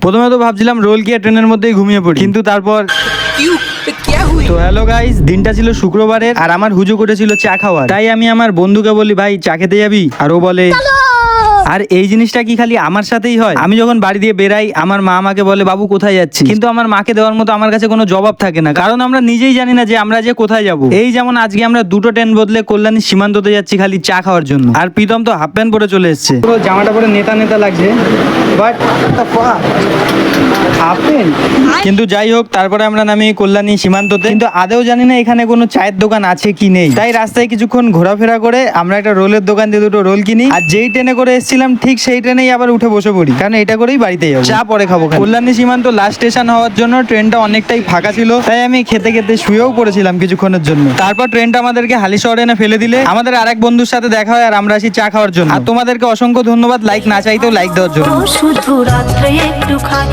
প্রথমে তো ভাবছিলাম রোল খেয়ে ট্রেনের মধ্যেই ঘুমিয়ে পড়ি, কিন্তু তারপর তো হ্যালো গাইস, দিনটা ছিল শুক্রবারের আর আমার হুজুক উঠেছিল চা খাওয়ার। তাই আমি আমার বন্ধুকে বলি, ভাই চা খেতে যাবি? আর ও বলে, আর এই জিনিসটা কি খালি আমার সাথেই হয়? আমি যখন বাড়ি দিয়ে বেরাই আমার মা আমাকে বলে, বাবু কোথায় যাচ্ছি? কিন্তু আমার মাকে দেওয়ার মতো আমার কাছে কোনো জবাব থাকে না, কারণ আমরা নিজেই জানি না যে আমরা যে কোথায় যাব। এই যেমন আজকে আমরা দুটো ট্রেন বদলে কল্যাণী সীমান্ততে যাচ্ছি খালি চা খাওয়ার জন্য। আর প্রীতম তো হাফ প্যান্ট পরে চলে এসেছে, পুরো জামাটা পরে নেতা নেতা লাগছে, বাট হাফ প্যান্ট। কিন্তু যাই হোক, তারপরে আমরা নামি কল্যাণী সীমান্ততে, কিন্তু আদেও জানি না এখানে কোনো চায়ের দোকান আছে কি নেই। তাই রাস্তায় কিছুক্ষণ ঘোরাফেরা করে আমরা একটা রোলের দোকান দিয়ে দুটো রোল কিনি, আর যেই ট্রেনে করে এসেছিলাম ঠিক সেই ট্রেনেই আবার উঠে বসে পড়ি, কারণ এটা করেই বাড়িতে যাবো, চা পরে খাবো। কল্যাণী সীমান্ত লাস্ট স্টেশন হওয়ার জন্য ট্রেনটা অনেকটাই ফাঁকা ছিল, তাই আমি খেতে খেতে শুয়েও পড়েছিলাম কিছুক্ষণের জন্য। তারপর ট্রেনটা আমাদেরকে হালিশহরে এনে ফেলে দিলে আমাদের আরেক বন্ধুর সাথে দেখা হয়, আর আমরা আসি চা খাওয়ার জন্য। আর তোমাদেরকে অসংখ্য ধন্যবাদ লাইক না চাইতেও লাইক দেওয়ার জন্য। শুধু রাত্রে একটু খাই।